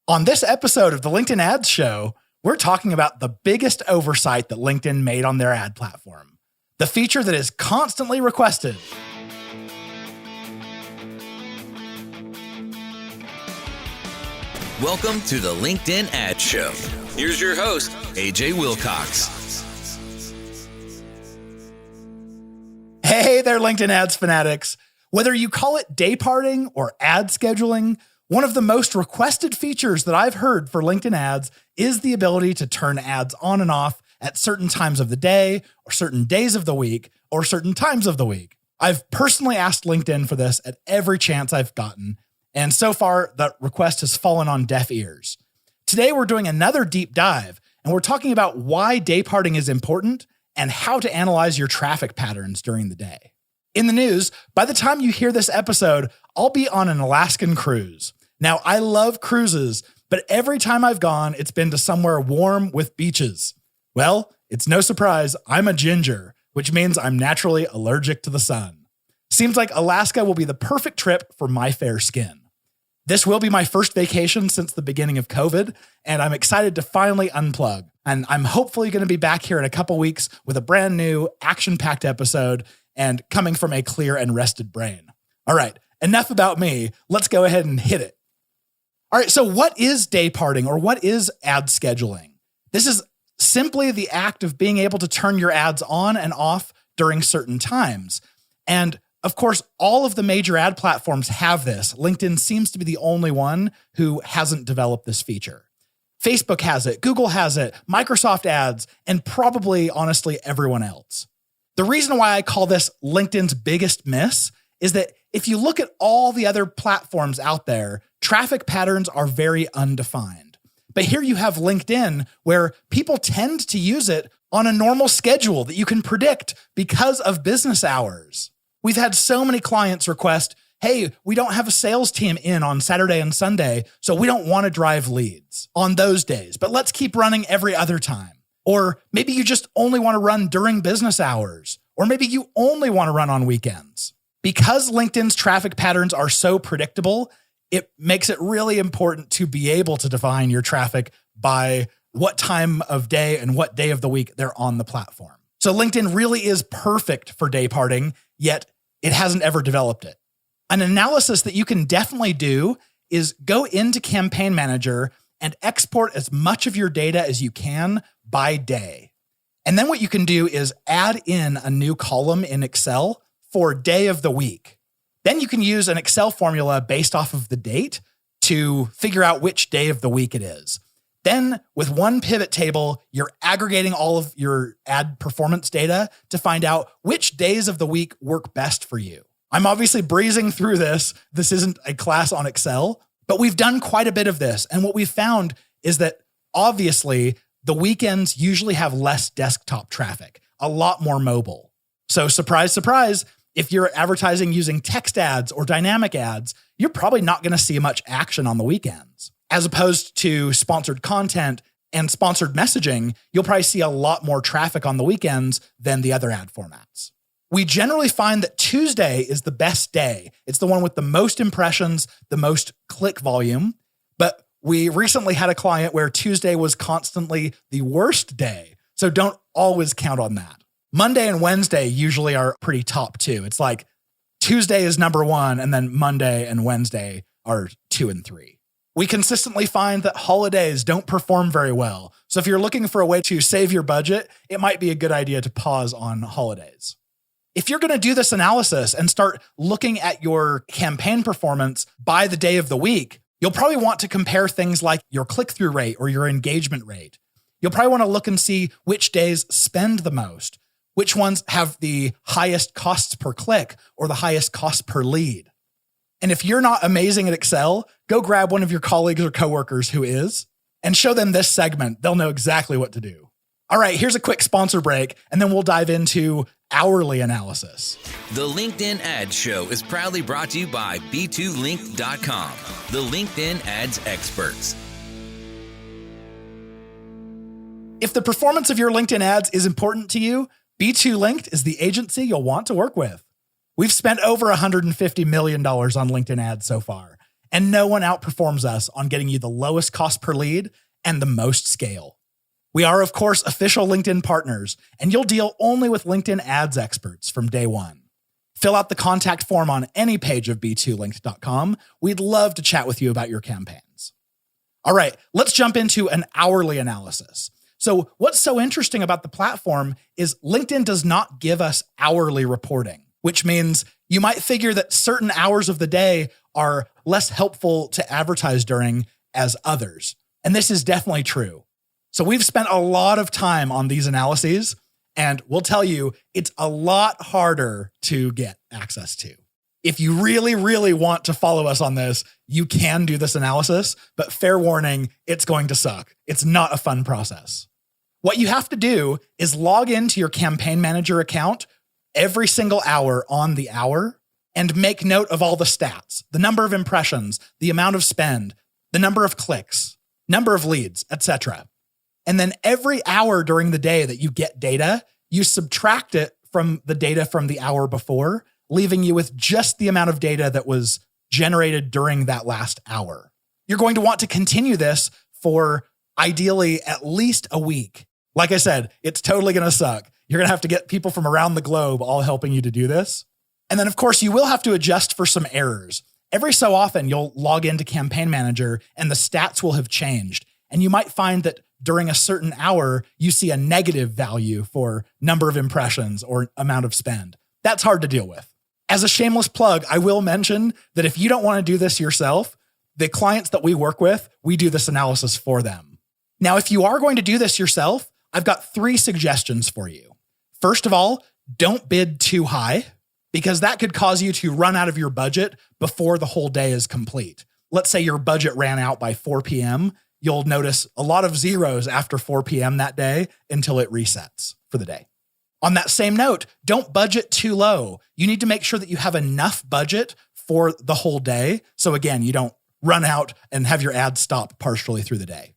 On this episode of the LinkedIn Ads Show, we're talking about the biggest oversight that LinkedIn made on their ad platform, the feature that is constantly requested. Welcome to the LinkedIn Ads Show. Here's your host, AJ Wilcox. Hey there, LinkedIn Ads fanatics. Whether you call it day parting or ad scheduling, one of the most requested features that I've heard for LinkedIn ads is the ability to turn ads on and off at certain times of the day or certain days of the week or certain times of the week. I've personally asked LinkedIn for this at every chance I've gotten, and so far the request has fallen on deaf ears. Today we're doing another deep dive, and we're talking about why day parting is important and how to analyze your traffic patterns during the day. In the news, by the time you hear this episode, I'll be on an Alaskan cruise. Now, I love cruises, but every time I've gone, it's been to somewhere warm with beaches. Well, it's no surprise I'm a ginger, which means I'm naturally allergic to the sun. Seems like Alaska will be the perfect trip for my fair skin. This will be my first vacation since the beginning of COVID, and I'm excited to finally unplug. And I'm hopefully going to be back here in a couple weeks with a brand new action-packed episode and coming from a clear and rested brain. All right, enough about me. Let's go ahead and hit it. All right, so what is day parting or what is ad scheduling? This is simply the act of being able to turn your ads on and off during certain times. And of course, all of the major ad platforms have this. LinkedIn seems to be the only one who hasn't developed this feature. Facebook has it, Google has it, Microsoft Ads, and probably, honestly, everyone else. The reason why I call this LinkedIn's biggest miss is that if you look at all the other platforms out there, traffic patterns are very undefined. But here you have LinkedIn, where people tend to use it on a normal schedule that you can predict because of business hours. We've had so many clients request, hey, we don't have a sales team in on Saturday and Sunday, so we don't want to drive leads on those days, but let's keep running every other time. Or maybe you just only want to run during business hours, or maybe you only want to run on weekends. Because LinkedIn's traffic patterns are so predictable, it makes it really important to be able to define your traffic by what time of day and what day of the week they're on the platform. So LinkedIn really is perfect for day parting, yet it hasn't ever developed it. An analysis that you can definitely do is go into Campaign Manager and export as much of your data as you can by day. And then what you can do is add in a new column in Excel for day of the week. Then you can use an Excel formula based off of the date to figure out which day of the week it is. Then with one pivot table, you're aggregating all of your ad performance data to find out which days of the week work best for you. I'm obviously breezing through this. This isn't a class on Excel, but we've done quite a bit of this. And what we've found is that obviously the weekends usually have less desktop traffic, a lot more mobile. So surprise, surprise, if you're advertising using text ads or dynamic ads, you're probably not going to see much action on the weekends. As opposed to sponsored content and sponsored messaging, you'll probably see a lot more traffic on the weekends than the other ad formats. We generally find that Tuesday is the best day. It's the one with the most impressions, the most click volume. But we recently had a client where Tuesday was constantly the worst day. So don't always count on that. Monday and Wednesday usually are pretty top two. It's like Tuesday is number one, and then Monday and Wednesday are 2 and 3. We consistently find that holidays don't perform very well. So if you're looking for a way to save your budget, it might be a good idea to pause on holidays. If you're going to do this analysis and start looking at your campaign performance by the day of the week, you'll probably want to compare things like your click-through rate or your engagement rate. You'll probably want to look and see which days spend the most, which ones have the highest costs per click or the highest cost per lead. And if you're not amazing at Excel, go grab one of your colleagues or coworkers who is and show them this segment. They'll know exactly what to do. All right, here's a quick sponsor break, and then we'll dive into hourly analysis. The LinkedIn Ads Show is proudly brought to you by B2Link.com, the LinkedIn ads experts. If the performance of your LinkedIn ads is important to you, B2Linked is the agency you'll want to work with. We've spent over $150 million on LinkedIn ads so far, and no one outperforms us on getting you the lowest cost per lead and the most scale. We are, of course, official LinkedIn partners, and you'll deal only with LinkedIn ads experts from day one. Fill out the contact form on any page of b2linked.com. We'd love to chat with you about your campaigns. All right, let's jump into an hourly analysis. So what's so interesting about the platform is LinkedIn does not give us hourly reporting, which means you might figure that certain hours of the day are less helpful to advertise during as others. And this is definitely true. So we've spent a lot of time on these analyses, and we'll tell you it's a lot harder to get access to. If you really, really want to follow us on this, you can do this analysis, but fair warning, it's going to suck. It's not a fun process. What you have to do is log into your campaign manager account every single hour on the hour and make note of all the stats, the number of impressions, the amount of spend, the number of clicks, number of leads, etc. And then every hour during the day that you get data, you subtract it from the data from the hour before, leaving you with just the amount of data that was generated during that last hour. You're going to want to continue this for ideally at least a week. Like I said, it's totally going to suck. You're going to have to get people from around the globe all helping you to do this. And then, of course, you will have to adjust for some errors. Every so often, you'll log into Campaign Manager and the stats will have changed. And you might find that during a certain hour, you see a negative value for number of impressions or amount of spend. That's hard to deal with. As a shameless plug, I will mention that if you don't want to do this yourself, the clients that we work with, we do this analysis for them. Now, if you are going to do this yourself, I've got 3 suggestions for you. First of all, don't bid too high, because that could cause you to run out of your budget before the whole day is complete. Let's say your budget ran out by 4 p.m. You'll notice a lot of zeros after 4 p.m. that day until it resets for the day. On that same note, don't budget too low. You need to make sure that you have enough budget for the whole day. So again, you don't run out and have your ads stop partially through the day.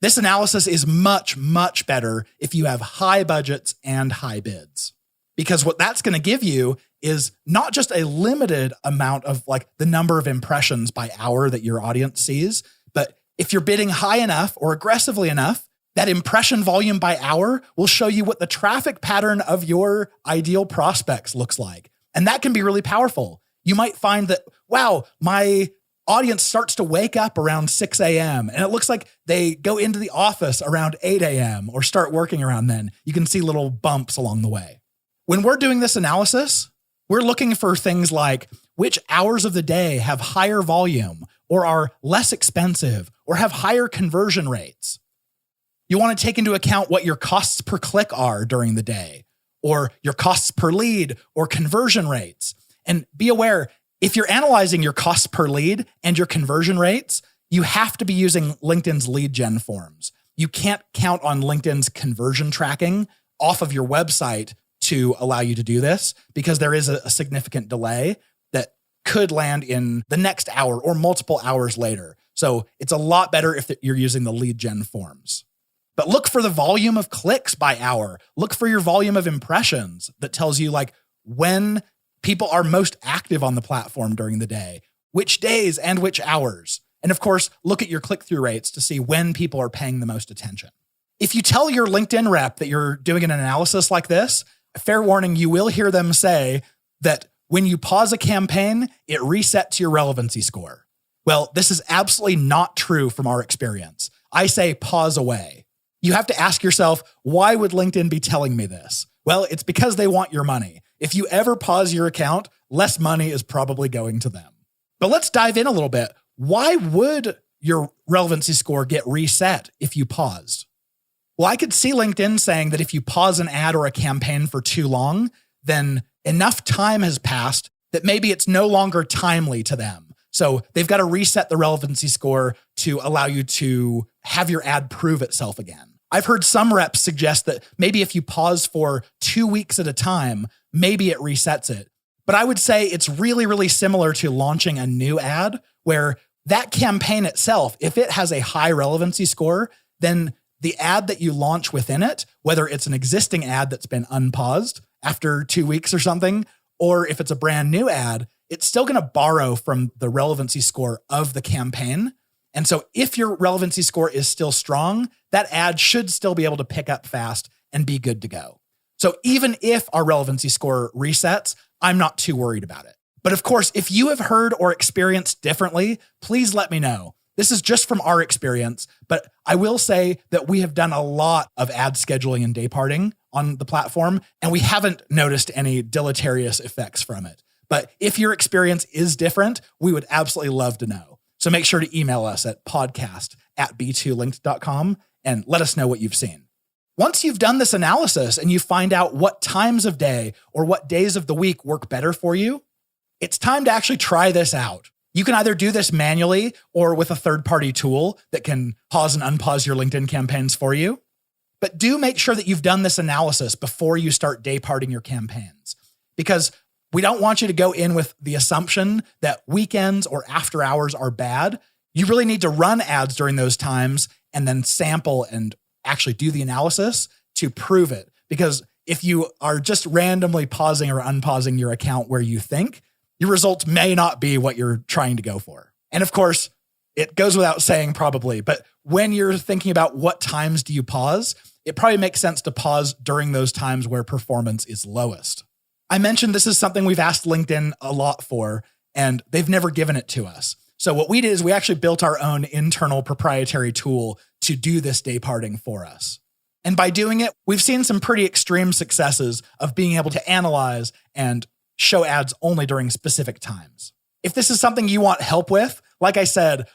This analysis is much, much better if you have high budgets and high bids, because what that's going to give you is not just a limited amount of like the number of impressions by hour that your audience sees, but if you're bidding high enough or aggressively enough, that impression volume by hour will show you what the traffic pattern of your ideal prospects looks like. And that can be really powerful. You might find that, wow, my audience starts to wake up around 6 a.m. and it looks like they go into the office around 8 a.m. or start working around then. You can see little bumps along the way. When we're doing this analysis, we're looking for things like which hours of the day have higher volume or are less expensive or have higher conversion rates. You want to take into account what your costs per click are during the day, or your costs per lead or conversion rates. And be aware, if you're analyzing your costs per lead and your conversion rates, you have to be using LinkedIn's lead gen forms. You can't count on LinkedIn's conversion tracking off of your website to allow you to do this, because there is a significant delay that could land in the next hour or multiple hours later. So it's a lot better if you're using the lead gen forms. But look for the volume of clicks by hour. Look for your volume of impressions that tells you like when people are most active on the platform during the day, which days and which hours. And of course, look at your click-through rates to see when people are paying the most attention. If you tell your LinkedIn rep that you're doing an analysis like this, fair warning, you will hear them say that when you pause a campaign, it resets your relevancy score. Well, this is absolutely not true from our experience. I say pause away. You have to ask yourself, why would LinkedIn be telling me this? Well, it's because they want your money. If you ever pause your account, less money is probably going to them. But let's dive in a little bit. Why would your relevancy score get reset if you paused? Well, I could see LinkedIn saying that if you pause an ad or a campaign for too long, then enough time has passed that maybe it's no longer timely to them. So they've got to reset the relevancy score to allow you to have your ad prove itself again. I've heard some reps suggest that maybe if you pause for 2 weeks at a time, maybe it resets it. But I would say it's really, really similar to launching a new ad, where that campaign itself, if it has a high relevancy score, then the ad that you launch within it, whether it's an existing ad that's been unpaused after 2 weeks or something, or if it's a brand new ad, it's still going to borrow from the relevancy score of the campaign. And so if your relevancy score is still strong, that ad should still be able to pick up fast and be good to go. So even if our relevancy score resets, I'm not too worried about it. But of course, if you have heard or experienced differently, please let me know. This is just from our experience, but I will say that we have done a lot of ad scheduling and dayparting on the platform, and we haven't noticed any deleterious effects from it. But if your experience is different, we would absolutely love to know. So make sure to email us at podcast@b2linked.com and let us know what you've seen. Once you've done this analysis and you find out what times of day or what days of the week work better for you, it's time to actually try this out. You can either do this manually or with a third-party tool that can pause and unpause your LinkedIn campaigns for you. But do make sure that you've done this analysis before you start dayparting your campaigns, because we don't want you to go in with the assumption that weekends or after hours are bad. You really need to run ads during those times and then sample and actually do the analysis to prove it. Because if you are just randomly pausing or unpausing your account where you think, your results may not be what you're trying to go for. And of course, it goes without saying probably, but when you're thinking about what times do you pause, it probably makes sense to pause during those times where performance is lowest. I mentioned this is something we've asked LinkedIn a lot for, and they've never given it to us. So what we did is we actually built our own internal proprietary tool to do this dayparting for us. And by doing it, we've seen some pretty extreme successes of being able to analyze and show ads only during specific times. If this is something you want help with, like I said,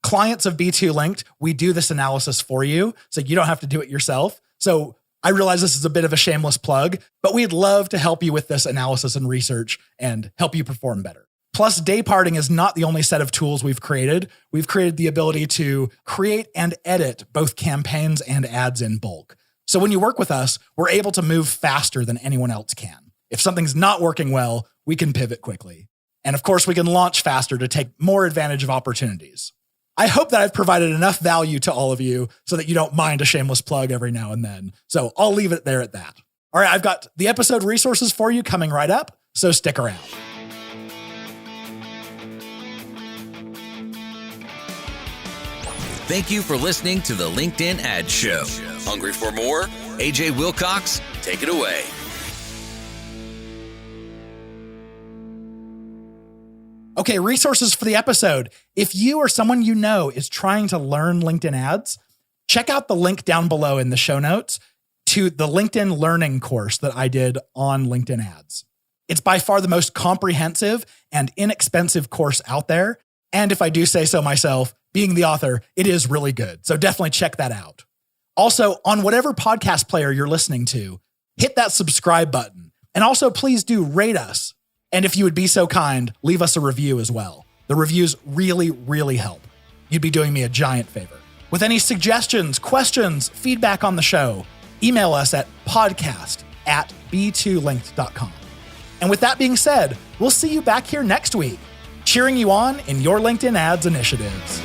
clients of B2 Linked, we do this analysis for you, so you don't have to do it yourself. So I realize this is a bit of a shameless plug, but we'd love to help you with this analysis and research and help you perform better. Plus, dayparting is not the only set of tools we've created. We've created the ability to create and edit both campaigns and ads in bulk. So when you work with us, we're able to move faster than anyone else can. If something's not working well, we can pivot quickly. And of course, we can launch faster to take more advantage of opportunities. I hope that I've provided enough value to all of you so that you don't mind a shameless plug every now and then. So I'll leave it there at that. All right, I've got the episode resources for you coming right up, so stick around. Thank you for listening to the LinkedIn Ad Show. Hungry for more? AJ Wilcox, take it away. Okay, resources for the episode. If you or someone you know is trying to learn LinkedIn ads, check out the link down below in the show notes to the LinkedIn Learning course that I did on LinkedIn ads. It's by far the most comprehensive and inexpensive course out there. And if I do say so myself, being the author, it is really good. So definitely check that out. Also, on whatever podcast player you're listening to, hit that subscribe button. And also, please do rate us. And if you would be so kind, leave us a review as well. The reviews really, really help. You'd be doing me a giant favor. With any suggestions, questions, feedback on the show, email us at podcast@b2linked.com. And with that being said, we'll see you back here next week, cheering you on in your LinkedIn ads initiatives.